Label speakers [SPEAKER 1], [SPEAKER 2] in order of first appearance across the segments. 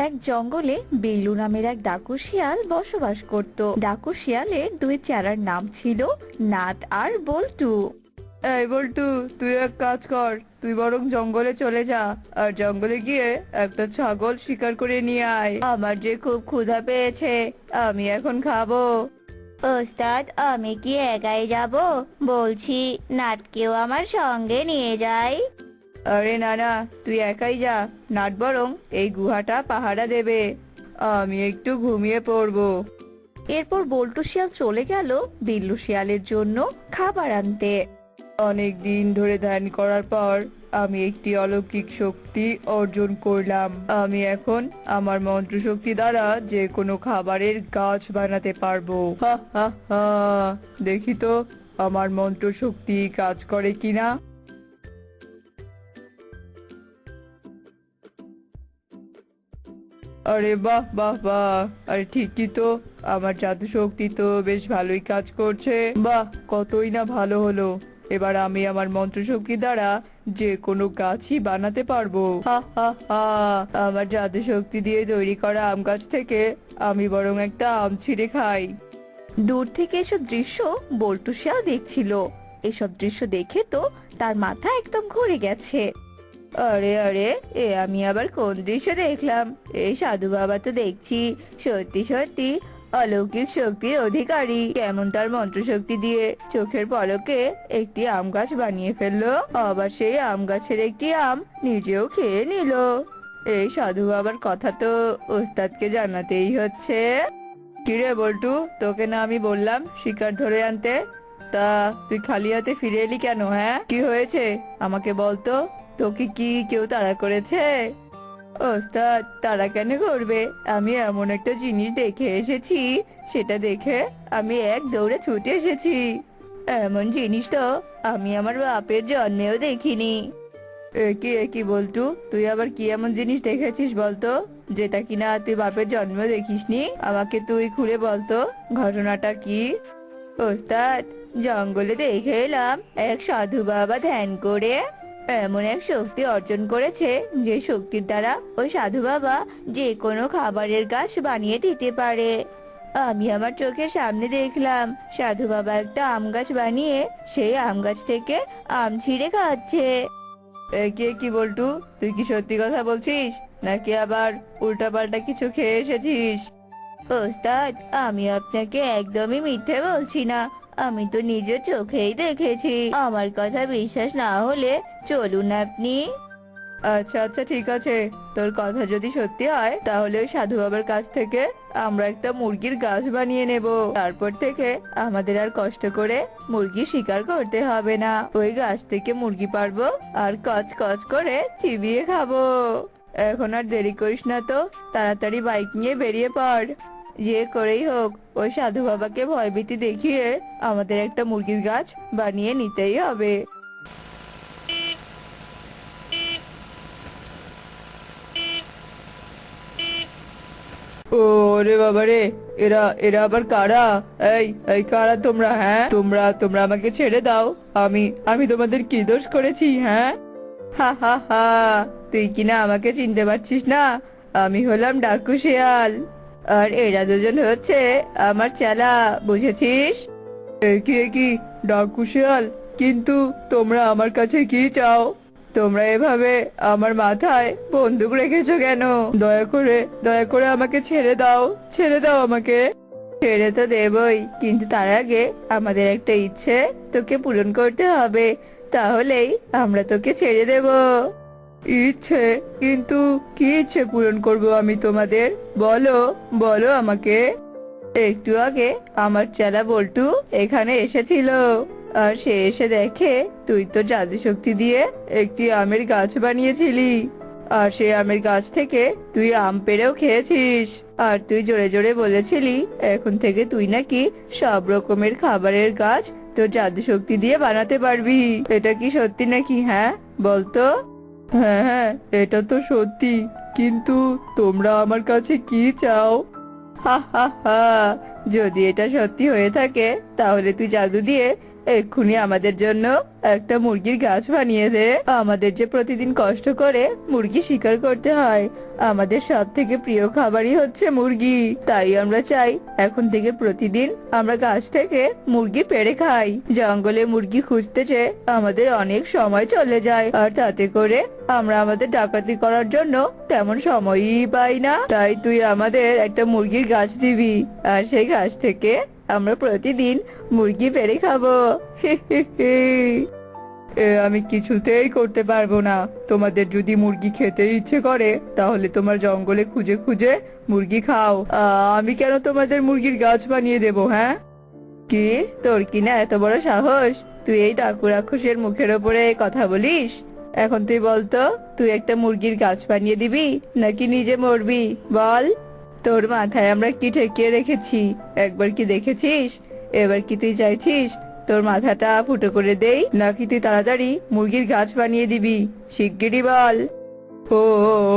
[SPEAKER 1] এক জঙ্গলে বিল্লু নামের এক ডাকু শিয়াল বসবাস করত। ডাকু শিয়ালের দুই চেলার নাম ছিল নাট আর বল্টু। এই বল্টু, তুই এক কাজ কর, তুই বরং জঙ্গলে চলে যা আর জঙ্গলে গিয়ে একটা ছাগল শিকার করে নিয়ে আয়। আমার যে খুব ক্ষুধা পেয়েছে, আমি এখন খাবো। ওস্তাদ, আমি কি একাই যাব? বলছি নাটকেও আমার সঙ্গে নিয়ে যাই। আরে না না, তুই একাই যা। নাট বরং এই গুহাটা পাহারা দেবে, আমি একটু ঘুমিয়ে পড়বো। এরপর বল্টু শিয়াল চলে গেল বিল্লু শিয়ালের জন্য খাবার আনতে। অনেক দিন ধরে ধ্যান করার পর আমি একটি অলৌকিক শক্তি অর্জন করলাম। আমি এখন আমার মন্ত্র শক্তি দ্বারা যে কোনো খাবারের গাছ বানাতে পারবো। হা হা হা, দেখি তো আমার মন্ত্র শক্তি কাজ করে কিনা। আরে বাহ বাহ বাহ, আরে ঠিকই তো, আমার জাদু শক্তি তো বেশ ভালোই কাজ করছে। বাহ, কতই না ভালো হলো। এবার আমি আমার মন্ত্র শক্তি দ্বারা যে কোনো গাছই বানাতে পারবো। হা হা হা, আমার জাদু শক্তি দিয়ে তৈরি করা আম গাছ থেকে আমি বরং একটা আম ছিঁড়ে খাই। দূর থেকে এসব দৃশ্য বল্টু শিয়াল দেখছিল। এসব দৃশ্য দেখে তো তার মাথা একদম ঘুরে গেছে। আরে আরে, আমি আবার কোন দৃশ্য দেখলাম? এই সাধু বাবা তো দেখছি সত্যি সত্যি অলৌকিক শক্তির অধিকারী। কেমন তার মন্ত্র শক্তি দিয়ে চোখের পলকে একটি আম গাছ বানিয়ে ফেললো, আবার সেই আম গাছের একটি আম নিজেও খেয়ে নিল। এই সাধু বাবার কথা তো ওস্তাদকে জানাতেই হচ্ছে। কিরে বল্টু, তোকে না আমি বললাম শিকার ধরে আনতে? তা তুই খালি হাতে ফিরে এলি কেন? হ্যাঁ, কি হয়েছে আমাকে বলতো। তোকে কি কেউ তাড়া করেছে? ওস্তাদ, তাড়া কেন করবে? আমি এমন একটা জিনিস দেখে এসেছি, সেটা দেখে আমি এক দৌড়ে ছুটে এসেছি। এমন জিনিস তো আমি আমার বাপের জন্মেও দেখিনি। এ কি বলতু, তুই আবার কি এমন জিনিস দেখেছিস বলতো, যেটা কিনা তুই বাপের জন্মেও দেখিসনি? আমাকে তুই খুলে বলতো ঘটনাটা কি। ওস্তাদ, জঙ্গলে দেখে এলাম এক সাধু বাবা ধ্যান করে এমন এক শক্তি অর্জন করেছে, যে শক্তির দ্বারা ওই সাধু বাবা যে কোনো খাবারের গাছ বানিয়ে দিতে পারে। আমি আমার চোখের সামনে দেখলাম সাধু বাবা একটা আম গাছ বানিয়ে সেই আম গাছ থেকে আম ছিঁড়ে খাচ্ছে। কে কি বল্টু, তুই কি সত্যি কথা বলছিস নাকি আবার উল্টাপাল্টা কিছু খেয়ে এসেছিস? ওস্তাদ, আমি আপনাকে একদমই মিথ্যে বলছি না। আমি তো নিজের চোখেই দেখেছি। আমার কথা বিশ্বাস না হলে চলুন আপনি। আচ্ছা আচ্ছা, ঠিক আছে। তোর কথা যদি সত্যি হয় তাহলে ওই সাধু বাবার কাছ থেকে আমরা একটা মুরগির গাছ বানিয়ে নেব। তারপর থেকে আমাদের আর কষ্ট করে মুরগি শিকার করতে হবে না। ওই গাছ থেকে মুরগি পারবো আর কচ কচ করে চিবিয়ে খাবো। এখন আর দেরি করিস না তো, তাড়াতাড়ি বাইক নিয়ে বেরিয়ে পড়। যে করেই হোক ওই সাধু বাবাকে ভয়ভীতি দেখিয়ে আমাদের একটা মুরগির গাছ বানিয়ে নিতেই হবে। ওরে বাবা রে, এরা এরা আবার কারা? এই এই কারা তোমরা? হ্যাঁ, তোমরা তোমরা আমাকে ছেড়ে দাও। আমি আমি তোমাদের কি দোষ করেছি? হ্যাঁ, হা হা হা, তুই কিনা আমাকে চিনতে পারছিস না? আমি হলাম ডাকু শিয়াল, আর এরা দুজন হচ্ছে আমার চেলা, বুঝেছিস? এ কি ডাকু শিয়াল, কিন্তু তোমরা আমার কাছে কি চাও? তোমরা এভাবে আমার মাথায় বন্দুক রেখেছো কেন? দয়া করে আমাকে ছেড়ে দাও, ছেড়ে দাও আমাকে। ছেড়ে তো দেবই, কিন্তু তার আগে আমাদের একটা ইচ্ছে তোকে পূরণ করতে হবে, তাহলেই আমরা তোকে ছেড়ে দেব। ইচ্ছে? কিন্তু কি ইচ্ছে পূরণ করব আমি তোমাদের? বলো, বলো আমাকে। একটু আগে আমার চেলা বল্টু এখানে এসেছিল, আর সে এসে দেখে তুই তো জাদু শক্তি দিয়ে একটি আমের গাছ বানিয়েছিলি, আর সেই আমের গাছ থেকে তুই আম পেড়েও খেয়েছিস। আর তুই জোরে জোরে বলেছিলি এখন থেকে তুই নাকি সব রকমের খাবারের গাছ তোর জাদু শক্তি দিয়ে বানাতে পারবি। এটা কি সত্যি নাকি? হ্যাঁ, বলতো। হ্যাঁ হ্যাঁ, এটা তো সত্যি, কিন্তু তোমরা আমার কাছে কি চাও? হা হা হা, যদি এটা সত্যি হয়ে থাকে তাহলে তুই জাদু দিয়ে এক্ষুনি আমাদের জন্য একটা মুরগির গাছ বানিয়ে দে। আমাদের যে প্রতিদিন কষ্ট করে মুরগি শিকার করতে হয়, আমাদের সব থেকে প্রিয় খাবারই হচ্ছে মুরগি। তাই আমরা চাই এখন থেকে প্রতিদিন আমরা গাছ থেকে মুরগি পেড়ে খাই। জঙ্গলে মুরগি খুঁজতে যেয়ে আমাদের অনেক সময় চলে যায়, আর তাতে করে আমরা আমাদের ডাকাতি করার জন্য তেমন সময়ই পাই না। তাই তুই আমাদের একটা মুরগির গাছ দিবি, আর সেই গাছ থেকে আমরা প্রতিদিন মুরগি পেড়ে খাবো। আমি কিছুতেই করতে পারবো না। তোমাদের যদি মুরগি খেতে ইচ্ছে করে তাহলে তোমার জঙ্গলে খুঁজে খুঁজে মুরগি খাও। আমি কেন তোমাদের মুরগির গাছ বানিয়ে দেবো? হ্যাঁ, কি তোর কি না এত বড় সাহস? তুই এই ডাকু রাক্ষসের মুখের ওপরে কথা বলিস? এখন তুই বলতো, তুই একটা মুরগির গাছ বানিয়ে দিবি নাকি নিজে মরবি? বল। তোর মাথায় আমরা কি ঠেকিয়ে রেখেছি একবার কি দেখেছিস? এবার কি তুই চাইছিস তোর মাথাটা ফুটো করে দেই, নাকি তুই তাড়াতাড়ি মুরগির গাছ বানিয়ে দিবি? শিগগিরই বল। ও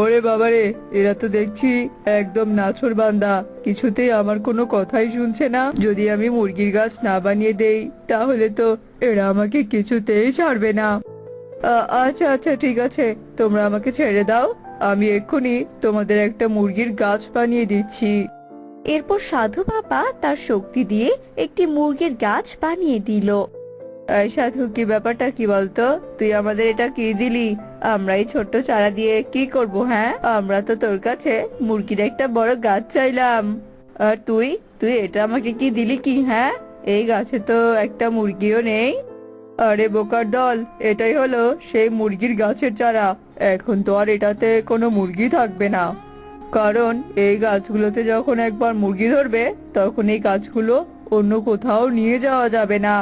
[SPEAKER 1] ওরে বাবারে, এরা তো দেখছি একদম নাছোড় বান্দা, কিছুতেই আমার কোনো কথাই শুনছে না। যদি আমি মুরগির গাছ না বানিয়ে দেই তাহলে তো এরা আমাকে কিছুতেই ছাড়বে না। আচ্ছা আচ্ছা ঠিক আছে, তোমরা আমাকে ছেড়ে দাও, আমি এক্ষুনি তোমাদের একটা মুরগির গাছ বানিয়ে দিচ্ছি।
[SPEAKER 2] এরপর সাধু বাবা তার শক্তি দিয়ে একটি মুরগির গাছ বানিয়ে দিল।
[SPEAKER 1] এই সাধু, কি ব্যাপারটা কি বলতো? তুই আমাদের এটা কি দিলি? আমরা এই ছোট্ট চারা দিয়ে কি করব? হ্যাঁ, আমরা তো তোর কাছে মুরগির একটা বড় গাছ চাইলাম, আর তুই তুই এটা আমাকে কি দিলি কি? হ্যাঁ, এই গাছে তো একটা মুরগিও নেই। আরে বোকার দল, এটাই হলো সেই মুরগির গাছের চারা। এখন তো আর এটাতে কোনো মুরগি থাকবে না, কারণ এই গাছগুলোতে যখন একবার মুরগি ধরবে তখন এই গাছগুলো অন্য কোথাও নিয়ে যাওয়া যাবে না।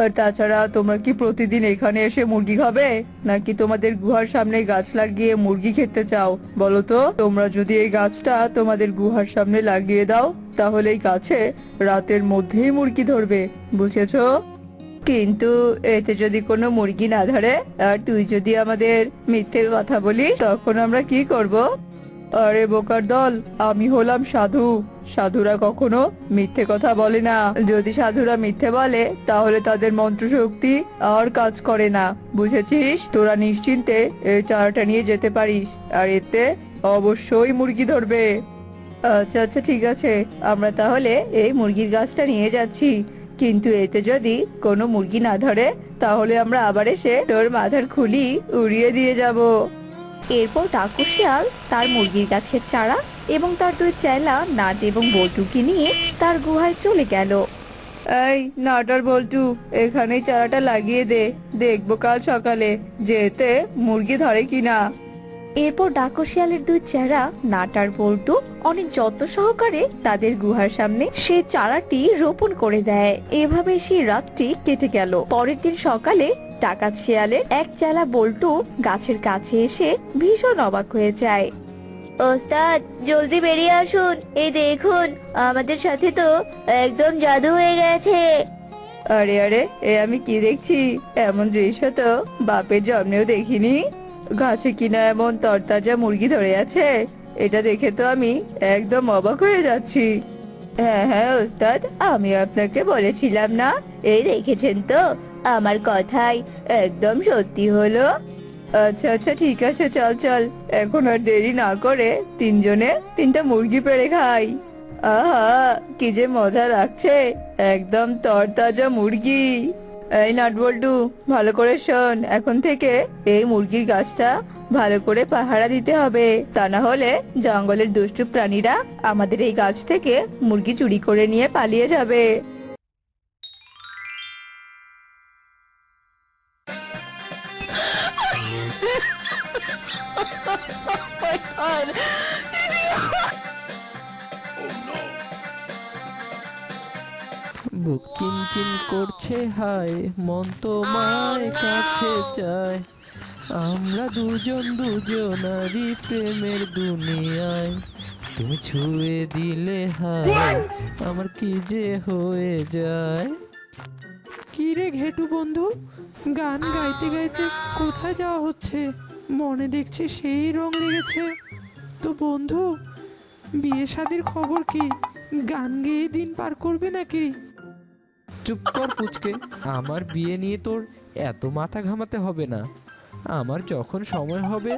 [SPEAKER 1] আর তাছাড়া তোমরা কি প্রতিদিন এখানে এসে মুরগি খাবে, নাকি তোমাদের গুহার সামনে গাছ লাগিয়ে মুরগি খেতে চাও? বলো তো, তোমরা যদি এই গাছটা তোমাদের গুহার সামনে লাগিয়ে দাও তাহলে এই গাছে রাতের মধ্যেই মুরগি ধরবে, বুঝেছো? কিন্তু এতে যদি কোনো মুরগি না ধরে আর তুই যদি আমাদের মিথ্যে কথা বলিস তখন আমরা কি করব? আরে বোকার দল, আমি হলাম সাধু। সাধুরা কখনো মিথ্যে কথা বলে না। যদি সাধুরা মিথ্যে বলে তাহলে তাদের মন্ত্র শক্তি আর কাজ করে না, বুঝেছিস? তোরা নিশ্চিন্তে এই চারাটা নিয়ে যেতে পারিস, আর এতে অবশ্যই মুরগি ধরবে। আচ্ছা আচ্ছা ঠিক আছে, আমরা তাহলে এই মুরগির গাছটা নিয়ে যাচ্ছি, কিন্তু এতে যদি কোনো মুরগি না ধরে তাহলে আমরা আবার এসে তোর মাথার খুলি উড়িয়ে দিয়ে যাব।
[SPEAKER 2] এরপর ডাকু শিয়াল তার মুরগির গাছের চারা এবং তার দুই চেলা নাট এবং বল্টুকে নিয়ে তার গুহায় চলে গেল।
[SPEAKER 1] এই নাটার বল্টু, এখানেই চারাটা লাগিয়ে দে, দেখবো কাল সকালে যে এতে মুরগি ধরে কিনা।
[SPEAKER 2] এরপর ডাকু শিয়ালের দুই চেরা নাট আর বল্টু অনেক যত্ন সহকারে তাদের গুহার সামনে সেই চারাটি রোপণ করে দেয়। এভাবে সেই রাতটি কেটে গেল। পরের দিন সকালে ডাকাত শিয়ালের এক চেলা বল্টু গাছের কাছে এসে ভীষণ অবাক হয়ে যায়। ওস্তাদ, জলদি বেরিয়ে আসুন, এই দেখুন আমাদের সাথে তো একদম জাদু হয়ে গেছে।
[SPEAKER 1] আরে আরে, এ আমি কি দেখছি? এমন দৃশ্য তো বাপের জন্মেও দেখিনি। গাছে কিনা এমন তরতাজা মুরগি ধরে আছে, এটা দেখে তো আমি একদম অবাক হয়ে যাচ্ছি। হ্যাঁ হ্যাঁ ওস্তাদ, আমি আপনাকে বলেছিলাম না, এই দেখেছেন তো, আমার কথাই একদম সত্যি হলো। আচ্ছা আচ্ছা ঠিক আছে, চল চল, এখন আর দেরি না করে তিনজনে তিনটা মুরগি পেড়ে খাই। আহা, কি যে মজা লাগছে, একদম তরতাজা মুরগি। এই নাটবল্টু, ভালো করে শোন, এখন থেকে এই মুরগির গাছটা ভালো করে পাহারা দিতে হবে, তা না হলে জঙ্গলের দুষ্টু প্রাণীরা আমাদের এই গাছ থেকে মুরগি চুরি করে নিয়ে পালিয়ে যাবে।
[SPEAKER 3] বুক চিনচিন করছে, হায় মন তোমার কাছে চায়, আমরা দুজন দুজনারই প্রেমের দুনিয়ায়, তুমি ছুঁয়ে দিলে হায় আমার কি যে হয়ে যায়। কি রে ঘেটু বন্ধু, গান গাইতে গাইতে কোথায় যাওয়া হচ্ছে? মনে দেখছি সেই রং লেগেছে। তো বন্ধু, বিয়ে শাদির খবর কি? গান গেয়ে দিন পার করবে নাকি? চুপ কর পুচকে, আমার বিয়ে নিয়ে তোর এত মাথা ঘামাতে হবে না। আমার যখন সময় হবে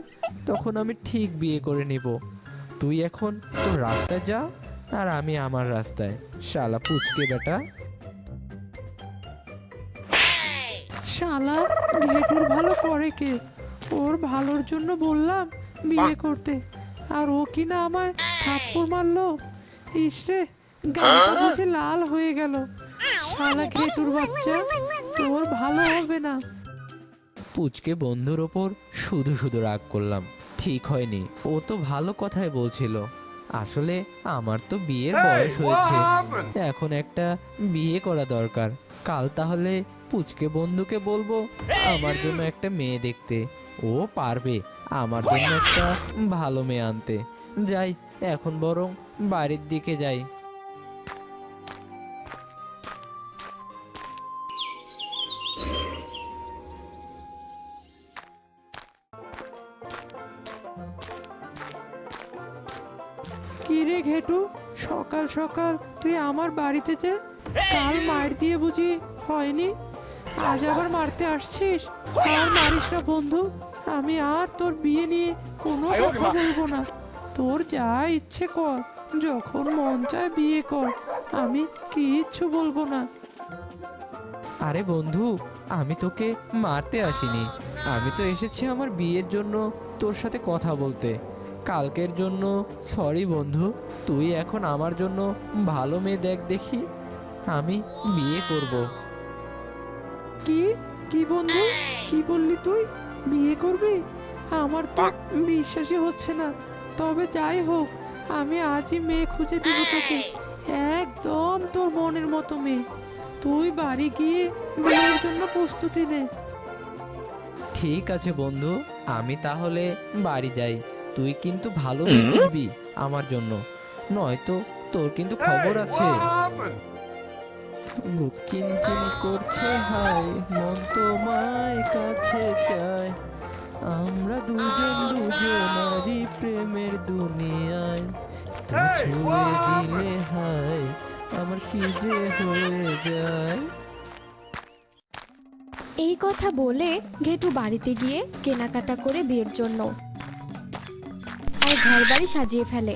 [SPEAKER 3] তখন আমি ঠিক বিয়ে করে নেব। তুই এখন তোর রাস্তায় যা, আর আমি আমার রাস্তায়। শালা পুচকে বেটা। শালা ঘেটুর ভালো করে কে? ওর ভালোর জন্য বললাম বিয়ে করতে, আর ও কিনা আমায় থাপ্পড় মারলো। ইসরে, গালটা বুঝে লাল হয়ে গেল। শালা ঘেটুর বাচ্চা, তোর ভালো হবে না। পুচকে বন্ধুর ওপর শুধু শুধু রাগ করলাম। ঠিক হয়নি, ও তো ভালো কথাই বলছিল। আসলে আমার তো বিয়ের বয়স হয়েছে, এখন একটা বিয়ে করা দরকার। কাল তাহলে পুচকে বন্ধুকে বলবো আমার জন্য একটা মেয়ে দেখতে। ও পারবে আমার জন্য একটা ভালো মেয়ে আনতে। যাই, এখন বরং বাড়ির দিকে যাই। কি রে ঘেটু, সকাল সকাল তুই আমার বাড়িতে যে? কাল মার দিয়ে বুঝি হয়নি, আজ আবার মারতে আসছিস? আর মারিস না বন্ধু, আমি আর তোর বিয়ে নিয়ে কোনো কথা বলবো না। তোর যা ইচ্ছে কর, যখন মন চায় বিয়ে কর, আমি কিচ্ছু বলবো না। আরে বন্ধু, আমি তোকে মারতে আসিনি, আমি তো এসেছি আমার বিয়ের জন্য তোর সাথে কথা বলতে। কালকের জন্য সরি বন্ধু, তুই এখন আমার জন্য ভালো মেয়ে দেখ দেখি, আমি বিয়ে করব। কি কি বন্ধু, কি বললি তুই? বিয়ে করবি? আমার তো বিশ্বাসই হচ্ছে না। তবে যাই হোক, আমি আজই মেয়ে খুঁজে দিব তোকে, একদম তোর মনের মতো মেয়ে। তুই বাড়ি গিয়ে বিয়ের জন্য প্রস্তুতি নে। ঠিক আছে বন্ধু, আমি তাহলে বাড়ি যাই। তুই কিন্তু ভালো বুঝবি আমার জন্য, নয়তো তোর কিন্তু খবর আছে। বুক চিনচিন করছে হায়, মন তোমায় কাছে চায়। আমরা দুজন দুজনারই প্রেমের দুনিয়ায়। তুমি ছুঁয়ে দিলে হায়, আমার কি যে হয়ে যায়।
[SPEAKER 4] এই কথা বলে ঘেটু বাড়িতে গিয়ে কেনাকাটা করে বিয়ের জন্য আর ঘরবাড়ি সাজিয়ে ফেলে।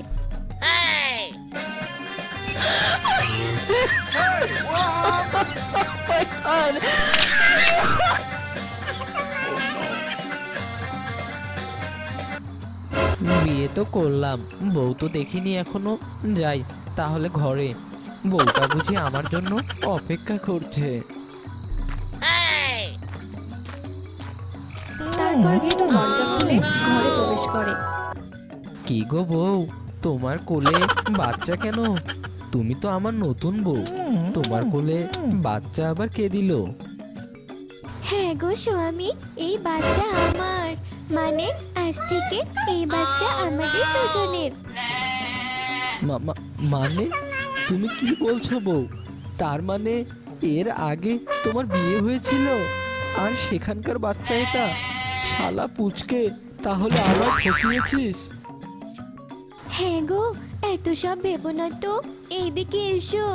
[SPEAKER 3] বিয়ে তো করলাম, বউ তো দেখিনি এখনো। যাই তাহলে ঘরে, বউটা বুঝি আমার জন্য অপেক্ষা করছে।
[SPEAKER 4] তারপর ঘেটু দরজা খুলে ঘরে প্রবেশ করে।
[SPEAKER 3] কি গো বউ, তোমার কোলে বাচ্চা কেন? তুমি তো আমার নতুন বউ, তোমার কোলে বাচ্চা আবার কে দিল?
[SPEAKER 5] হ্যাঁ গো স্বামী, এই বাচ্চা আমার, মানে আজ থেকে এই বাচ্চা আমাদের দুজনের।
[SPEAKER 3] মানে তুমি কি বলছো বউ? তার মানে এর আগে তোমার বিয়ে হয়েছিল, আর সেখানকার বাচ্চা এটা? শালা পুচকে, তাহলে আবার ঠকিয়েছিস।
[SPEAKER 5] হ্যাঁ গো, এত সব ভেবো না তো, এইদিকে এসো।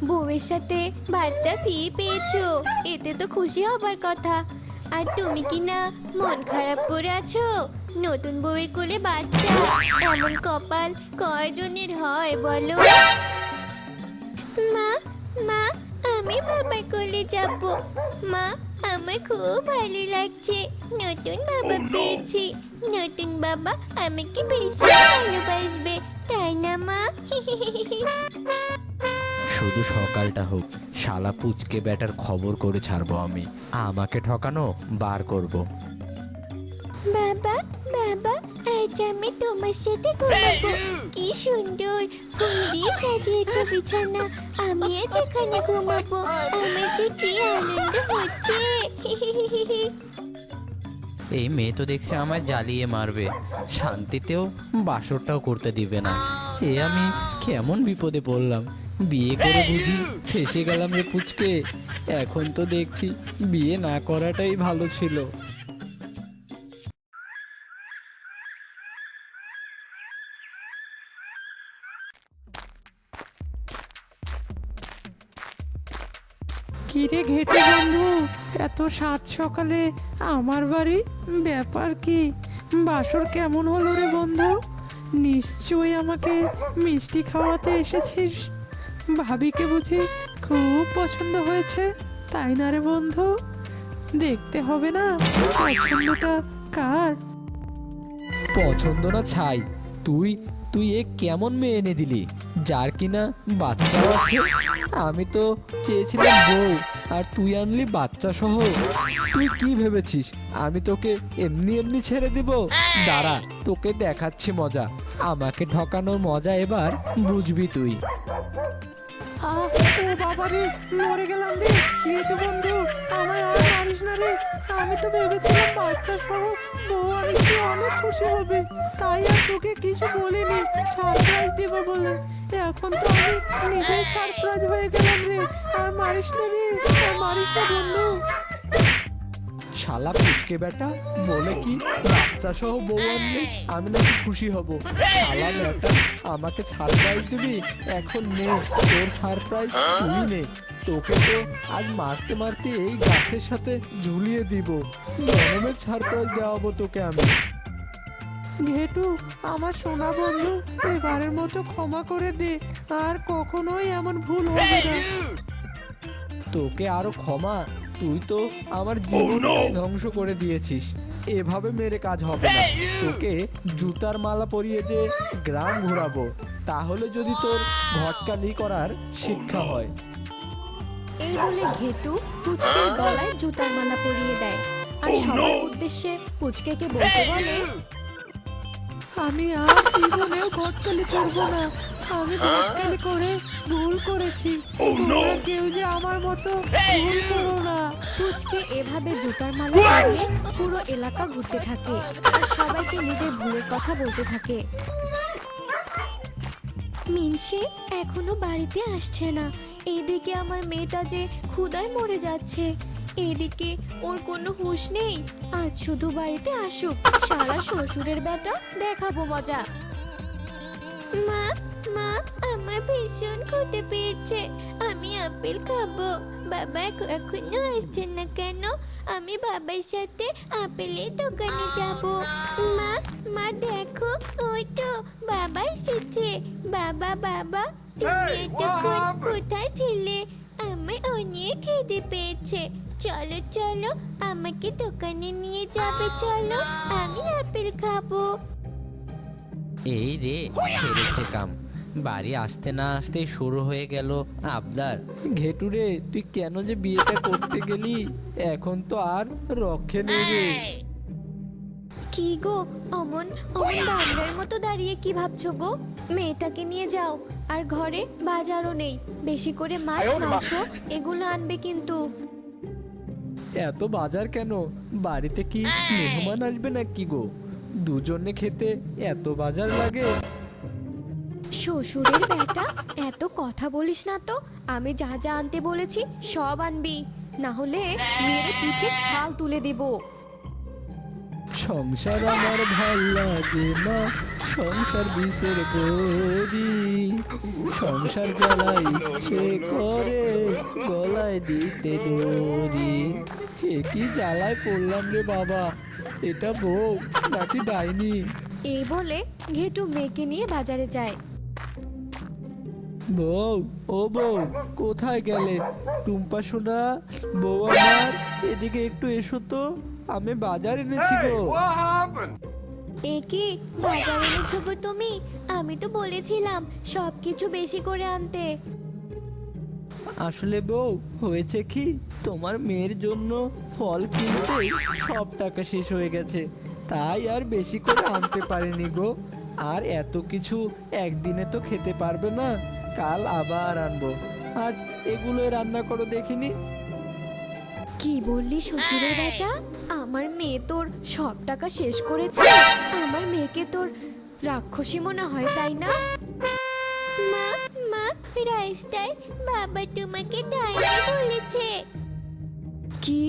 [SPEAKER 5] বউয়ের সাথে বাচ্চা ফিরে পেয়েছো, এতে তো খুশি হবার কথা। আর তুমি কি না মন খারাপ করে আছো? নতুন বউয়ের কোলে বাচ্চা, এমন কপাল কয়জনের হয় বলো? মা, মা, আমি বাবার কোলে যাব। মা, আমার খুব ভালো লাগছে, নতুন বাবা পেয়েছি। নতুন বাবা আমাকে বেশি ভালোবাসবে, তাই না মা?
[SPEAKER 3] শুধু সকালটা হোক, শালা পুচকে বেটার খবর করে ছাড়বো আমি। আমাকে ঠকানো বার করব।
[SPEAKER 5] বাবা, বাবা, আজ আমি তোমার সাথে ঘুমাবো। কি সুন্দর ফুল দিয়ে সাজিয়েছো বিছানা, আমি আজ এখানে ঘুমাবো। আমার যে কি আনন্দ হচ্ছে।
[SPEAKER 3] এই মেয়ে তো দেখছি আমায় জ্বালিয়ে মারবে, শান্তিতেও বাসরটাও করতে দিবে না। এ আমি কেমন বিপদে পড়লাম, বিয়ে করে বুঝি ফেসে গেলাম রে পুচকে। এখন তো দেখছি বিয়ে না করাটাই ভালো ছিল। কিরে ঘেটু বন্ধু, এত সাত সকালে আমার বাড়ি, ব্যাপার কি? বাসর কেমন হলো রে বন্ধু? নিশ্চয়ই আমাকে মিষ্টি খাওয়াতে এসেছিস। ভাবিকে বুঝি খুব পছন্দ হয়েছে, তাই না রে বন্ধু? দেখতে হবে না পছন্দটা কার।
[SPEAKER 6] পছন্দ না ছাই, তুই তুই এ কেমন মেয়ে এনে দিলি যার কিনা বাচ্চাও আছে? আমি তো চেয়েছিলাম বউ, আর তুই আনলি বাচ্চা সহ। তুই কি ভেবেছিস আমি তোকে এমনি এমনি ছেড়ে দিব? দাঁড়া, তোকে দেখাচ্ছি মজা। আমাকে ঠকানোর মজা এবার বুঝবি তুই।
[SPEAKER 3] ও বাবা রে, মরে গেলাম রে ঘেটু বন্ধু, আমায় আর মারিস না রে। আমি তো ভেবেছিলাম বাচ্চা সহ বউ আনিসি অনেক খুশি হবে, তাই আর তোকে কিছু বলিনি, সারপ্রাইজ দেবো বলে। এখন তো আমি নিজেই সারপ্রাইজ হয়ে গেলাম রে। আর মারিস না রে, আর মারিস না বন্ধু।
[SPEAKER 6] শালা পুচকে বেটা বলে কি বাচ্চা সহ বউ আনলে আমি নাকি খুশি হব? শালা বেটা আমাকে সারপ্রাইজ দিবি? এখন নে তোর সারপ্রাইজ, তুই নে। তোকে তো আজ মারতে মারতে এই গাছের সাথে ঝুলিয়ে দিব। জনমের সারপ্রাইজ দেওয়াবো তোকে আমি।
[SPEAKER 3] ঘেটু, আমার সোনা বন্ধু, এবারের মতো ক্ষমা করে দে, আর কখনোই এমন ভুল হবে না।
[SPEAKER 6] তোকে আরো ক্ষমা? তুই তো আমার জীবনটাই ধ্বংস করে দিয়েছিস। এভাবে মেরে কাজ হবে না। তোকে জুতার মালা পরিয়ে যে গ্রাম ঘোরাবো, তাহলে যদি তোর ঘটকালি করার শিক্ষা হয়।
[SPEAKER 4] এই বলে ঘেটু পুচকের গলায় জুতার মালা পরিয়ে দেয় আর সবার উদ্দেশ্যে পুচকেকে বলতে বলে,
[SPEAKER 3] আমি আর জীবনেও ঘটকালি করব না। আমি ঘটকালি করে ভুল করেছি, তোমরা কেউ যে আমার মতো ভুল করো না।
[SPEAKER 4] পুচকে এভাবে জুতার মালা পরিয়ে পুরো এলাকা ঘুরতে থাকে আর সবাইকে নিজের ভুলের কথা বলতে থাকে। মিনসে এখনো বাড়িতে আসছে না, এদিকে আমার মেয়েটা যে ক্ষুধায় মরে যাচ্ছে, এদিকে ওর কোনো হুঁশ নেই। আজ শুধু বাড়িতে আসুক, শালা শ্বশুরের বেটা, দেখাবো মজা।
[SPEAKER 5] মা মা, আমার ভীষণ খেতে পেয়েছে, আমি আপেল খাবো। বাবা এখনো আসছে না কেন? আমি বাবার সাথে আপেলের দোকানে যাব। মা মা দেখো, ওই তো বাবা এসেছে। বাবা বাবা, তুমি এতক্ষণ কোথায় ছিলে? আমার অনেক খেতে পেয়েছে। চলো চলো, আমাকে দোকানে নিয়ে যাবে, চলো, আমি আপেল খাবো।
[SPEAKER 7] এই রে, সেরেছে কাম। বাড়ি আসতে না আসতেই শুরু হয়ে গেল আবদার।
[SPEAKER 6] ঘেটুরে, তুই কেন যে বিয়েটা করতে গেলি? এখন তো আর রক্ষে নেই রে।
[SPEAKER 4] কি গো, অমন অমন দামড়ার মতো দাঁড়িয়ে কি ভাবছো গো? মেয়েটাকে নিয়ে যাও, আর ঘরে বাজারও নেই, বেশি করে মাছ মাংস এগুলো আনবে কিন্তু।
[SPEAKER 6] এত বাজার কেন? বাড়িতে কি মেহমান আসবে নাকি গো? দুজনে খেতে এত বাজার লাগে?
[SPEAKER 4] শ্বশুরের বেটা, এত কথা বলিস না তো। আমি যা যা আনতে বলেছি সব আনবি, না হলে মেরে পিঠের ছাল তুলে দেব।
[SPEAKER 6] সংসার আমার ভাল লাগে না, সংসার বিষের গরি, সংসার জ্বালাই সে করে গলায় দিতে দড়ি। এ কি জ্বালায় পড়লাম রে বাবা, এটা বউ নাকি ডাইনি?
[SPEAKER 4] এই বলে ঘেটু মেয়েকে নিয়ে বাজারে যায়।
[SPEAKER 6] বউ, ও বউ, কোথায় গেলে? টুম্পা সোনা, বউ আমার, এদিকে একটু এসো তো, আমি বাজার এনেছি গো।
[SPEAKER 5] এ কি বাজার এনেছো গো তুমি? আমি তো বলেছিলাম সবকিছু বেশি করে আনতে।
[SPEAKER 6] আসলে বউ, হয়েছে কি, তোমার মেয়ের জন্য ফল কিনতে সব টাকা শেষ হয়ে গেছে, তাই আর বেশি করে আনতে পারিনি গো। আর এত কিছু একদিনে তো খেতে পারবে না, কাল আবার আনবো। আজ এগুলোই রান্না করো দেখিনি।
[SPEAKER 4] কি বললি শ্বশুরের বেটা? আমার মেয়ে তোর সব টাকা শেষ করেছে? আমার মেয়েকে তোর রাক্ষসী মনে হয়, তাই না?
[SPEAKER 5] মা মা, রাস্তায় বাবা তোমাকে ডাইনি বলেছে।
[SPEAKER 4] কি,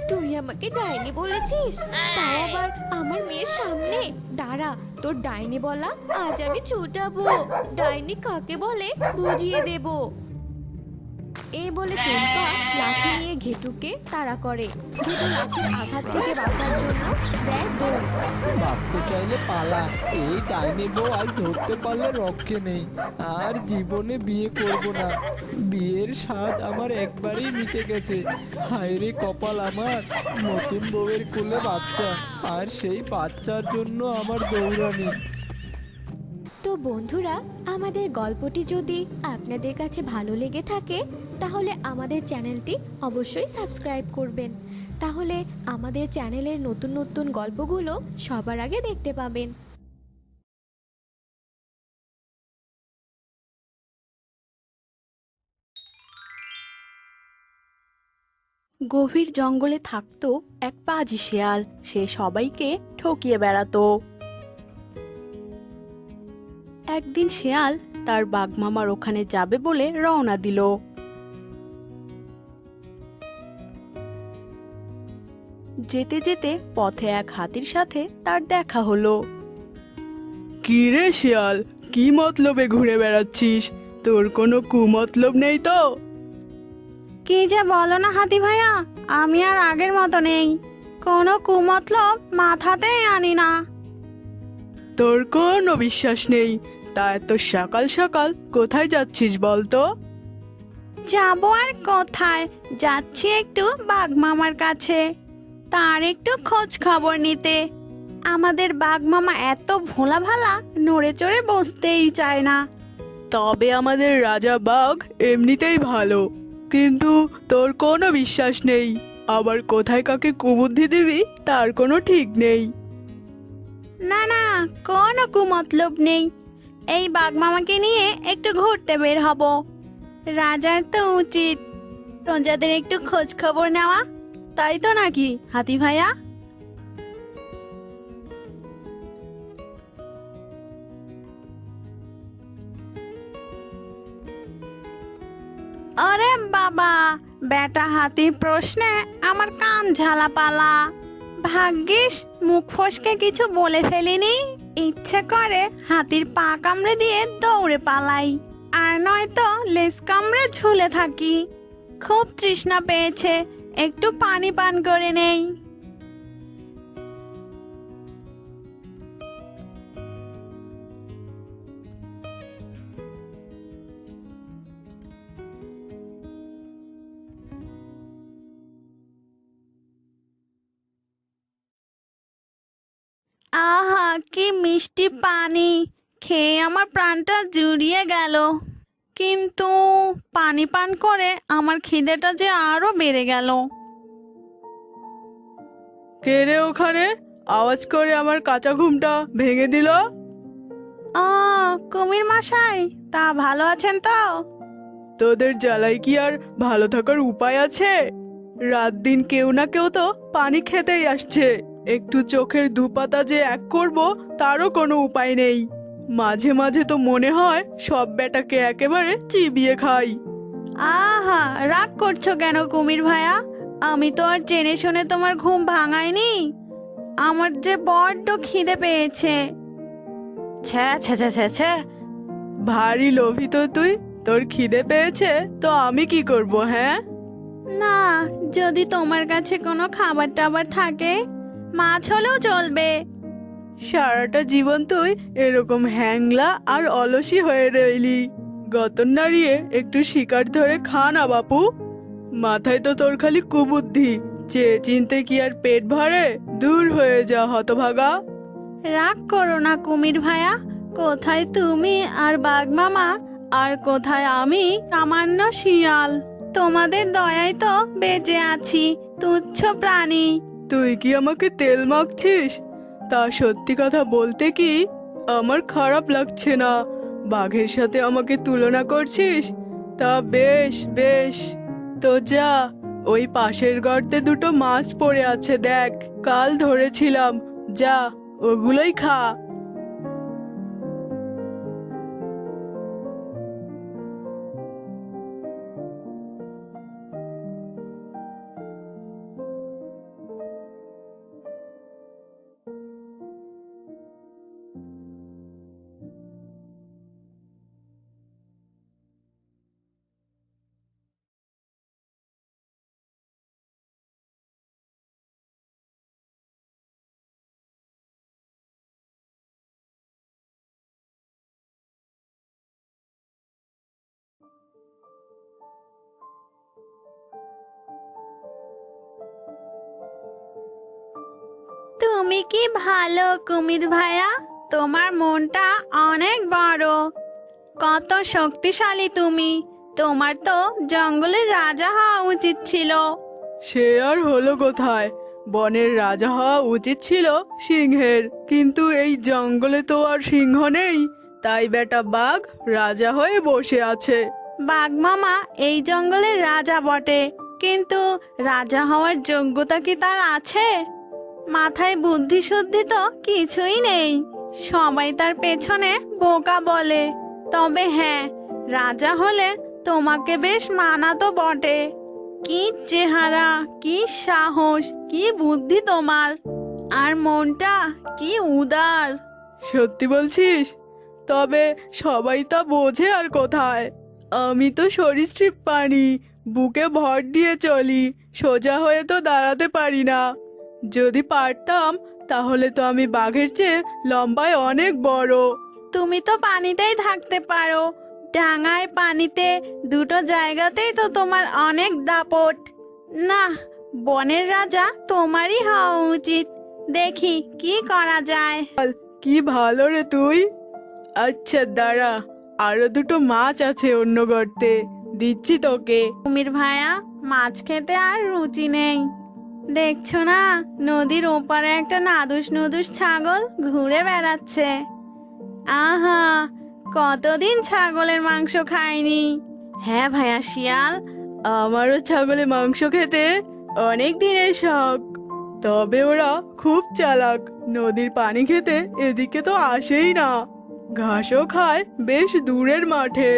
[SPEAKER 4] তুই আমাকে ডাইনি বলেছিস? তাও আবার আমার মেয়ের সামনে? দাঁড়া, তোর ডাইনি বলা আজ আমি ছুটাবো। ডাইনি কাকে বলে বুঝিয়ে দেব। এই বলে টুম্পা লাঠি নিয়ে ঘেটুকে তাড়া করে। ঘেটু লাঠির আঘাত থেকে বাঁচার জন্য দেয় দৌড়।
[SPEAKER 6] বাঁচতে চাইলে পালা, এই ডাইনি বউ আজ ধরতে পারলে রক্ষে নেই। আর জীবনে বিয়ে করব না, বিয়ের স্বাদ আমার একবারই মিটে গেছে। হায় রে কপাল আমার, নতুন বউয়ের কোলে বাচ্চা, আর সেই বাচ্চার জন্য আমার দৌড়ানি।
[SPEAKER 4] তো বন্ধুরা, আমাদের গল্পটি যদি আপনাদের কাছে ভালো লেগে থাকে তাহলে আমাদের চ্যানেলটি অবশ্যই সাবস্ক্রাইব করবেন। তাহলে আমাদের চ্যানেলের নতুন নতুন গল্পগুলো সবার আগে দেখতে পাবেন।
[SPEAKER 8] গভীর জঙ্গলে থাকতো এক পাজি শেয়াল। সে সবাইকে ঠকিয়ে বেড়াতো। একদিন শেয়াল তার বাঘমামার ওখানে যাবে বলে রওনা দিল। যেতে যেতে পথে এক হাতির সাথে তার দেখা হলো।
[SPEAKER 9] কি রে শিয়াল, কি মতলবে ঘুরে বেড়াচ্ছিস? তোর কোনো কুমতলব নেই তো?
[SPEAKER 8] কি যে বলো না হাতি ভাইয়া, আমি আর আগের মতো নেই। কোনো কুমতলব মাথাতেই আনি না।
[SPEAKER 9] তোর কোনো বিশ্বাস নেই, তা এত সকাল সকাল কোথায় যাচ্ছিস বলতো?
[SPEAKER 8] যাবো আর কোথায়, যাচ্ছি একটু বাঘমামার কাছে, তার একটু খোঁজ খবর নিতে। আমাদের বাঘমামা এত ভোলা ভালা, নড়ে চড়ে বসতেই চায় না।
[SPEAKER 9] তবে আমাদের রাজা বাঘ এমনিতেই ভালো, কিন্তু তোর কোনো বিশ্বাস নেই। আবার কোথায় কাকে কুবুদ্ধি দিবি তার কোনো ঠিক নেই।
[SPEAKER 8] না না, কোনো কুমতলব নেই। এই বাঘমামাকে নিয়ে একটু ঘুরতে বের হব। রাজার তো উচিত প্রজাদের একটু খোঁজ খবর নেওয়া, তাই তো নাকি হাতি ভাইয়া? আরে বাবা, বেটা হাতির প্রশ্নে আমার কান ঝালাপালা। ভাগ্যিস মুখ ফসকে কিছু বলে ফেলিনি। ইচ্ছে করে হাতির পা কামড়ে দিয়ে দৌড়ে পালাই, আর নয়তো লেজ কামড়ে ঝুলে থাকি। খুব তৃষ্ণা পেয়েছে, একটু পানি পান করে নেই। আহা, কি মিষ্টি পানি! খেয়ে আমার প্রাণটা জুড়িয়ে গেল। কিন্তু পানি পান করে আমার খিদেটা যে আরো বেড়ে গেল।
[SPEAKER 9] কে রে ওখানে? আওয়াজ করে আমার কাঁচা ঘুমটা ভেঙে দিল।
[SPEAKER 8] ও, কুমির মশাই, তা ভালো আছেন তো?
[SPEAKER 9] তোদের জ্বালাই কি আর ভালো থাকার উপায় আছে? রাত দিন কেউ না কেউ তো পানি খেতেই আসছে। একটু চোখের দুপাতা যে এক করব তারও কোনো উপায় নেই। মাঝে মাঝে তো মনে হয় সব বেটাকে একেবারে চিবিয়ে খাই।
[SPEAKER 8] আহা, রাগ করছো কেন কুমির ভাইয়া? আমি তো আর জেনে শুনে তোমার ঘুম ভাঙাইনি। আমার যে বড্ড খিদে পেয়েছে। ছ্যা ছ্যা ছ্যা ছ্যা ছ্যা।
[SPEAKER 9] ভারী লোভী তো তুই। তোর খিদে পেয়েছে তো আমি কি করব, হ্যাঁ?
[SPEAKER 8] না, যদি তোমার কাছে কোনো খাবার টাবার থাকে, মাছ হলেও চলবে।
[SPEAKER 9] সারাটা জীবন তুই এরকম হ্যাংলা আর অলসী হয়ে রইলি। গতন নাড়িয়ে একটু শিকার ধরে খা না বাপু। মাথায় তো তোর খালি কুবুদ্ধি, চেয়ে চিনতে কি আর পেট ভরে? দূর হয়ে যা হতভাগা।
[SPEAKER 8] রাগ করো না কুমির ভাইয়া। কোথায় তুমি আর বাঘ মামা, আর কোথায় আমি সামান্য শিয়াল। তোমাদের দয়ায় তো বেঁচে আছি, তুচ্ছ প্রাণী।
[SPEAKER 9] তুই কি আমাকে তেল মাখছিস? তা সত্যি কথা বলতে কি আমার খারাপ লাগছে না। বাঘের সাথে আমাকে তুলনা করছিস? তা বেশ বেশ, তো যা, ওই পাশের গর্তে দুটো মাছ পড়ে আছে দেখ, কাল ধরেছিলাম। যা, ওগুলোই খা।
[SPEAKER 8] তুমি কি ভালো কুমির ভাইয়া, তোমার মনটা অনেক বড়। কত শক্তিশালী তুমি, তোমার তো জঙ্গলের রাজা হওয়া উচিত ছিল।
[SPEAKER 9] সে আর হলো কোথায়, বনের রাজা হওয়া উচিত ছিল সিংহের, কিন্তু এই জঙ্গলে তো আর সিংহ নেই, তাই বেটা বাঘ রাজা হয়ে বসে আছে।
[SPEAKER 8] বাঘ মামা এই জঙ্গলের রাজা বটে, কিন্তু রাজা হওয়ার যোগ্যতা কি তার আছে? মাথায় বুদ্ধি শুদ্ধি তো কিছুই নেই, সবাই তার পেছনে বোকা বলে। তবে হ্যাঁ, রাজা হলে তোমাকে বেশ মানাতো বটে। কি চেহারা, কি সাহস, কি বুদ্ধি তোমার, আর মনটা কি উদার।
[SPEAKER 9] সত্যি বলছিস? তবে সবাই তা বোঝে আর কোথায়, আমি তো সরীসৃপ প্রাণী, বুকে ভর দিয়ে চলি, সোজা হয়ে তো দাঁড়াতে পারি না। যদি পারতাম তাহলে তো আমি বাঘের চেয়ে লম্বায় অনেক বড়।
[SPEAKER 8] তুমি তো পানিতেই থাকতে পারো, ডাঙায় পানিতে, দুটো জায়গাতেই তো তোমার অনেক দাপট। না, বনের রাজা তোমারই হওয়া উচিত। দেখি কি করা যায়।
[SPEAKER 9] কি ভালো রে তুই। আচ্ছা দাঁড়া, আরো দুটো মাছ আছে অন্য গর্তে, দিচ্ছি তোকে।
[SPEAKER 8] কুমির ভাইয়া, মাছ খেতে আর রুচি নেই। দেখছো না, নদীর ওপারে একটা নাদুস নুদুস ছাগল ঘুরে বেড়াচ্ছে। আহা, কতদিন ছাগলের মাংস খাইনি। হ্যাঁ ভাইয়া শিয়াল,
[SPEAKER 9] আমারও ছাগলে মাংস খেতে অনেক দিনের শখ, তবে ওরা খুব চালাক, নদীর পানি খেতে এদিকে তো আসেই না, ঘাসও খায় বেশ দূরের মাঠে।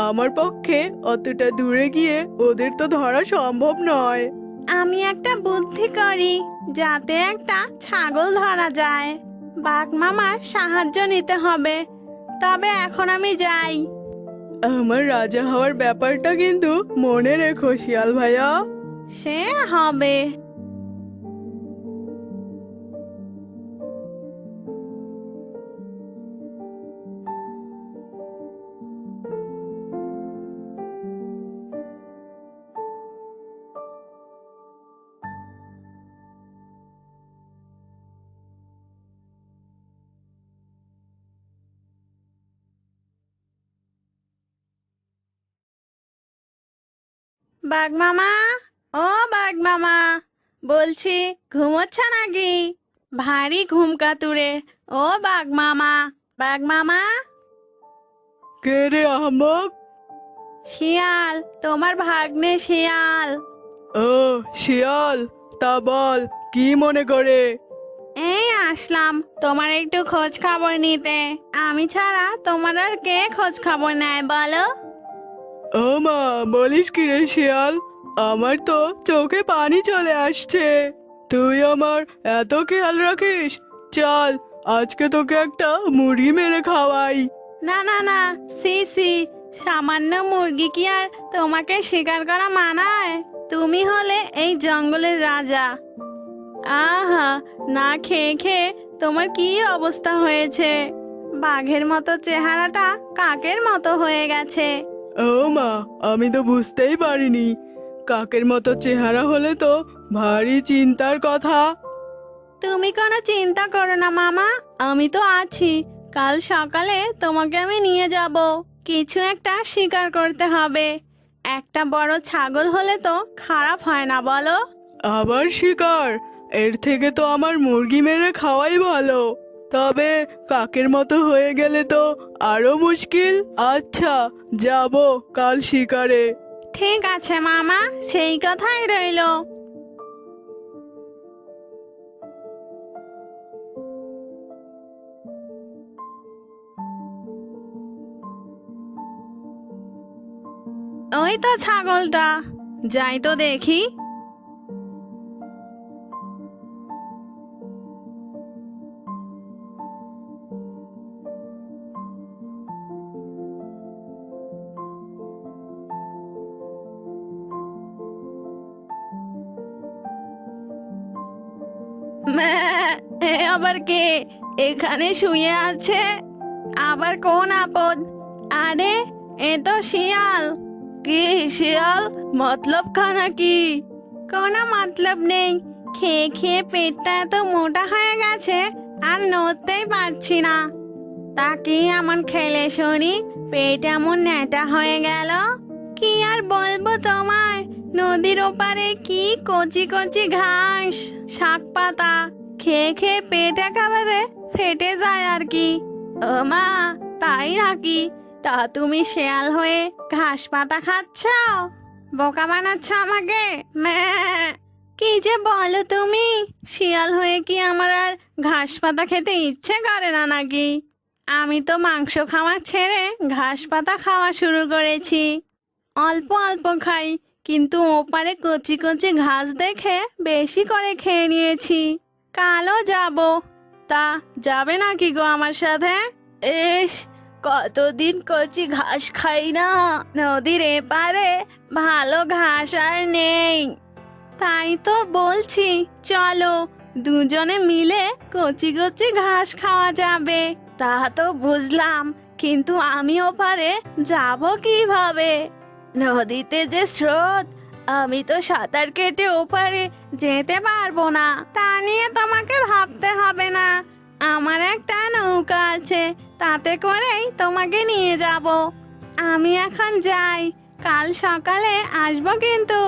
[SPEAKER 9] আমার পক্ষে অতটা দূরে গিয়ে ওদের তো ধরা সম্ভব নয়।
[SPEAKER 8] আমি একটা বুদ্ধি করি, যাতে একটা ছাগল ধরা যায়। বাঘ মামার সাহায্য নিতে হবে। তবে এখন আমি যাই।
[SPEAKER 9] আমার রাজা হওয়ার ব্যাপারটা কিন্তু মনে রেখো শিয়াল ভাইয়া।
[SPEAKER 8] সে হবে। বাঘ মামা, ও বাঘ মামা, বলছি ঘুমোচ্ছ নাকি? ভারী ঘুম কাতুরে। ও বাঘ মামা, বাঘ মামা।
[SPEAKER 9] কে রে আহমক?
[SPEAKER 8] শিয়াল, তোমার ভাগ্নে শিয়াল।
[SPEAKER 9] ও শিয়াল, তা বল কি মনে করে?
[SPEAKER 8] এই আসলাম তোমার একটু খোঁজ খবর নিতে। আমি ছাড়া তোমার আর কে খোঁজ খবর নেয় বলো?
[SPEAKER 9] ও মা, বলিস কি রে শিয়াল, আমার তো চোখে পানি চলে আসছে। তুই আমার এত খেয়াল রাখিস, চল আজকে তোকে একটা মুরগি মেরে খাওয়াই।
[SPEAKER 8] না না না, সি সি, সামান্য মুরগি কি আর তোমাকে শিকার করা মানায়? তুমি হলে এই জঙ্গলের রাজা। আহা, না খেয়ে খেয়ে তোমার কি অবস্থা হয়েছে? বাঘের মতো চেহারাটা কাকের মতো হয়ে গেছে।
[SPEAKER 9] ও মা, আমি তো বুঝতেই পারিনি, কাকের মতো চেহারা হলে তো ভারী চিন্তার কথা।
[SPEAKER 8] তুমি কোনো চিন্তা করো না মামা, আমি তো আছি। কাল সকালে তোমাকে আমি নিয়ে যাব। কিছু একটা শিকার করতে হবে। একটা বড় ছাগল হলে তো খারাপ হয় না বলো?
[SPEAKER 9] আবার শিকার? এর থেকে তো আমার মুরগি মেরে খাওয়াই ভালো। তবে কাকের মতো হয়ে গেলে তো আরো মুশকিল। আচ্ছা, যাব কাল শিকারে।
[SPEAKER 8] ঠিক আছে মামা, সেই কথাই রইলো। ওই তো ছাগলটা, যাই তো দেখি। ম্যাঁ, এ আবার কে এখানে শুয়ে আছে? আবার কোন আপদ? আরে, এ তো শিয়াল। কি শিয়াল, মতলব খানা কি? কোনো মতলব নেই, খেয়ে খেয়ে পেটটা এত মোটা হয়ে গেছে আর নড়তেই পারছি না। তা কি এমন খেলে শুনি পেট এমন ন্যাটা হয়ে গেল? কি আর বলবো তোমায়, নদীর ওপারে কি কচি কচি ঘাস, শাক পাতা খেয়ে খেয়ে পেট একেবারে ফেটে যায় আর কি। ও মা, তাই নাকি? তা তুমি শেয়াল হয়ে ঘাস পাতা খাচ্ছ? বোকা বানাচ্ছ আমাকে? ম্যাঁ। কি যে বলো তুমি, শিয়াল হয়ে কি আমার আর ঘাস পাতা খেতে ইচ্ছে করে না নাকি? আমি তো মাংস খাওয়া ছেড়ে ঘাস পাতা খাওয়া শুরু করেছি। অল্প অল্প খাই, কিন্তু ওপারে কচি কচি ঘাস দেখে বেশি করে খেয়ে নিয়েছি। কালও যাব। তা যাবে নাকি গো আমার সাথে? ইস, কতদিন কচি ঘাস খাই না, নদীর এপারে ভালো ঘাস আর নেই। তাই তো বলছি, চলো দুজনে মিলে কচি কচি ঘাস খাওয়া যাবে। তা তো বুঝলাম, কিন্তু আমি ওপারে যাব কিভাবে? নদীতে যে স্রোত, আমি তো সাঁতার কেটে ওপারে যেতে পারবো না। তা নিয়ে তোমাকে ভাবতে হবে না, আমার একটা নৌকা আছে, তাতে করেই তোমাকে নিয়ে যাব। আমি এখন যাই, কাল সকালে আসবো কিন্তু।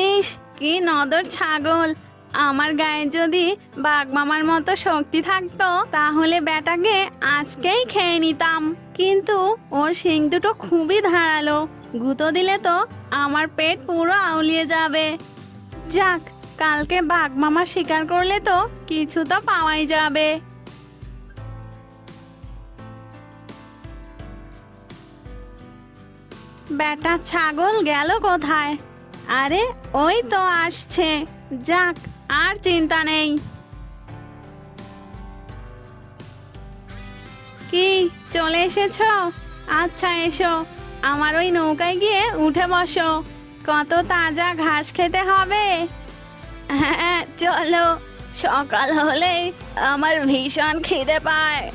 [SPEAKER 8] ইস, কি নদর ছাগল! আমার গায়ে যদি বাঘ মামার মতো শক্তি থাকতো তাহলে বেটাকে আজকেই খেয়ে নিতাম। কিন্তু ওর শিং দুটো খুবই ধারালো, গুঁতো দিলে তো আমার পেট পুরো আউলিয়ে যাবে। যাক, কালকে বাঘ মামা শিকার করলে তো কিছু তো পাওয়াই যাবে। বেটা ছাগল গেল কোথায়? আরে ওই তো আসছে। যাক, আর চিন্তা নেই। কি, চলে এসেছো? আচ্ছা এসো, আমার ওই নৌকায় গিয়ে উঠে বসো। কত তাজা ঘাস খেতে হবে। হ্যাঁ চলো, সকাল হলেই আমার ভীষণ খিদে পায়।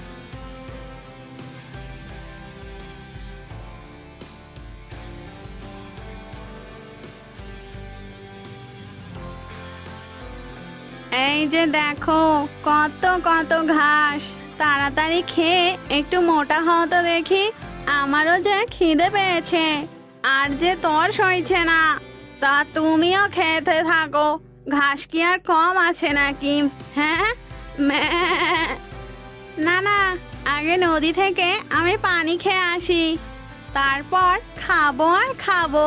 [SPEAKER 8] এই যে দেখো, কত কত ঘাস। তাড়াতাড়ি খেয়ে একটু মোটা হও তো দেখি, আমারও যে খিদে পেয়েছে, আর যে তর সইছে না। তা তুমিও খেতে থাকো, ঘাস কি আর কম আছে নাকি? হ্যাঁ, ম্যাঁ। না না, আগে নদী থেকে আমি পানি খেয়ে আসি, তারপর খাবো আর খাবো।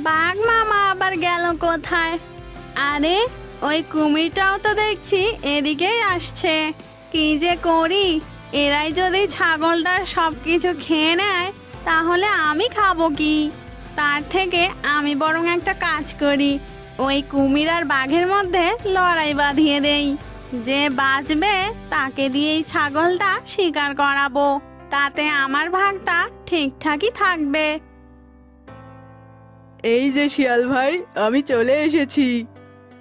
[SPEAKER 8] বাঘ মামা আবার গেল কোথায়? আরে ওই কুমিরটাও তো দেখছি এদিকেই আসছে। কি যে করি, এরাই যদি ছাগলটার সবকিছু খেয়ে নেয় তাহলে আমি খাবো কি? তার থেকে আমি বরং একটা কাজ করি, ওই কুমির আর বাঘের মধ্যে লড়াই বাঁধিয়ে দেই। যে বাঁচবে তাকে দিয়েই ছাগলটা শিকার করাবো, তাতে আমার ভাগটা ঠিকঠাকই থাকবে।
[SPEAKER 9] এই যে শিয়াল ভাই, আমি চলে এসেছি।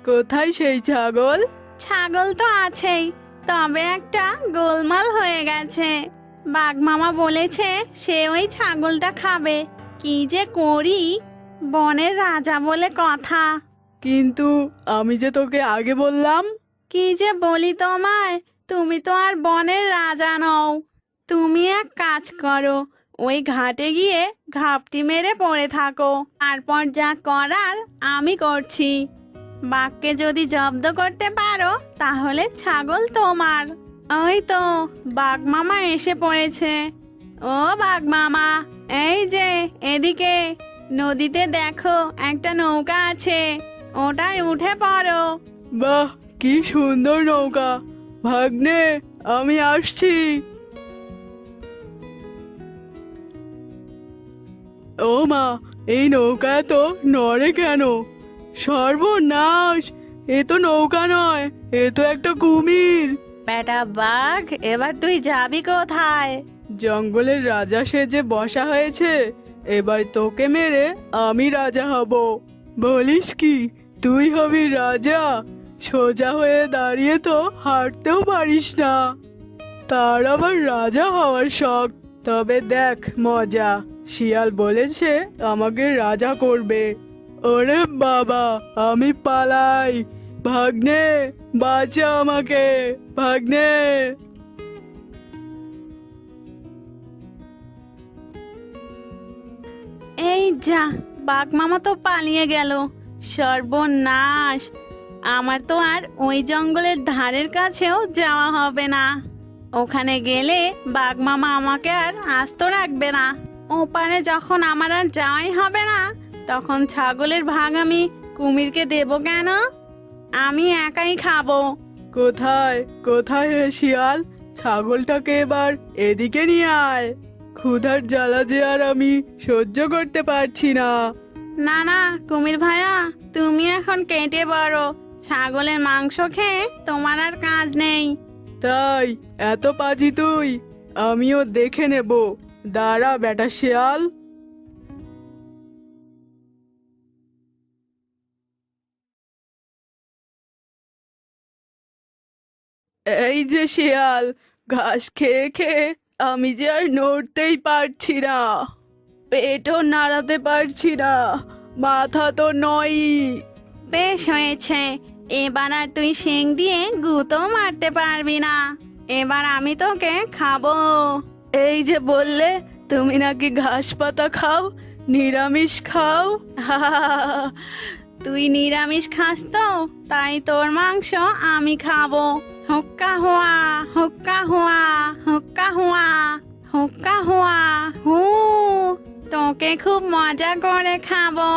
[SPEAKER 9] কোথায় সেই ছাগল?
[SPEAKER 8] ছাগল তো আছেই, তবে একটা গোলমাল হয়ে গেছে। বাঘ মামা বলেছে সে ওই ছাগলটা খাবে। কি যে করি, বনের রাজা বলে কথা।
[SPEAKER 9] কিন্তু আমি যে তোকে আগে বললাম।
[SPEAKER 8] কি যে বলি তোমায়, তুমি তো আর বনের রাজা নও। তুমি এক কাজ করো, ওই ঘাটে গিয়ে ঘাপটি মেরে পড়ে থাকো, তারপর যা করার আমি করছি। বাঘকে যদি জব্দ করতে পারো তাহলে ছাগল তোমার। ওই তো বাঘ মামা এসে পড়েছে। ও বাঘ মামা, এই যে এদিকে, নদীতে দেখো একটা নৌকা আছে, ওটায় উঠে পড়ো।
[SPEAKER 9] বাহ, কি সুন্দর নৌকা! ভাগ্নে, আমি আসছি। ও মা, এই নৌকা তো নড়ে কেন? সর্বনাশ, এ তো নৌকা নয়, এ তো একটা কুমির।
[SPEAKER 8] বেটা বাঘ, এবার তুই যাবি কোথায়?
[SPEAKER 9] জঙ্গলের রাজা সেজে বসা হয়েছে, এবার তোকে মেরে আমি রাজা হব। বলিস কি, তুই হবি রাজা? সোজা হয়ে দাঁড়িয়ে তো হাঁটতেও পারিস না, তার আবার রাজা হওয়ার শখ। তবে দেখ মজা, শিয়াল বলেছে আমাকে রাজা করবে। ওরে বাবা, আমি পালাই। ভাগ্নে, বাঁচা আমাকে, ভাগ্নে।
[SPEAKER 8] এই যা, বাঘ মামা তো পালিয়ে গেল। সর্বনাশ, আমার তো আর ওই জঙ্গলের ধারের কাছেও যাওয়া হবে না। ওখানে গেলে বাঘ মামা আমাকে আর আস্ত রাখবে না। ওপারে যখন আমার আর যাওয়াই হবে না, তখন ছাগলের ভাগ আমি কুমিরকে দেব কেন? আমি একাই খাবো।
[SPEAKER 9] কোথায় কোথায় হে শিয়াল, ছাগলটাকে এবার এদিকে নিয়ে আয়। ক্ষুধার জ্বালা যে আর আমি সহ্য করতে পারছি না।
[SPEAKER 8] না না কুমির ভাইয়া, তুমি এখন কেটে বড়ো। ছাগলের মাংস খেয়ে তোমার আর কাজ নেই।
[SPEAKER 9] তাই এত পাজি তুই? আমিও দেখে নেব, দাঁড়া বেটা শিয়াল। এই যে শিয়াল, ঘাস খেয়ে খেয়ে আমি যে আর নড়তেই পারছি না, পেটও নাড়াতে পারছি না, মাথা তো নয়ই।
[SPEAKER 8] বেশ হয়েছে, এবার আর তুই শিং দিয়ে গুঁতো মারতে পারবি না। এবার আমি তোকে খাবো।
[SPEAKER 9] এই যে বললে তুমি নাকি ঘাস পাতা খাও, নিরামিষ খাও।
[SPEAKER 8] তুই নিরামিষ খাস তো, তাই তোর মাংস আমি খাবো। হুক্কা হুয়া, হুক্কা হুয়া, হুক্কা হুয়া, হুক্কা হুয়া হু, তোকে খুব মজা করে খাবো।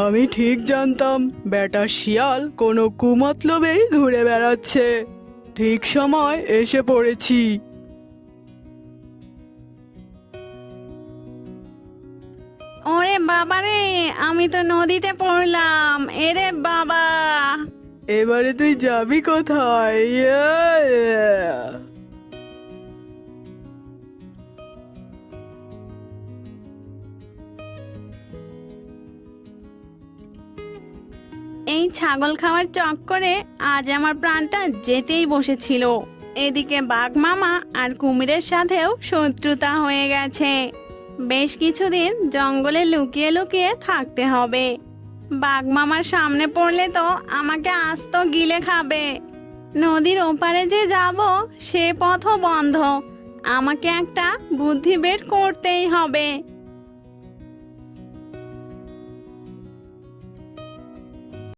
[SPEAKER 9] আমি ঠিক জানতাম বেটা শিয়াল কোনো কুমতলবেই ঘুরে বেড়াচ্ছে। ঠিক সময় এসে পড়েছি।
[SPEAKER 8] ওরে বাবা রে, আমি তো নদীতে পড়লাম। এরে বাবা।
[SPEAKER 9] এবারে তুই যাবি কোথায়? ইয়ে!
[SPEAKER 8] এই ছাগল খাওয়ার চক্করে আজ আমার প্রাণটা যেতেই বসেছিল। এদিকে বাঘ মামা আর কুমিরের সাথেও শত্রুতা হয়ে গেছে। বেশ কিছুদিন জঙ্গলে লুকিয়ে লুকিয়ে থাকতে হবে। বাঘ মামার সামনে পড়লে তো আমাকে আস্ত গিলে খাবে। নদীর ওপারে যে যাব সে পথও বন্ধ। আমাকে একটা বুদ্ধি বের করতেই হবে।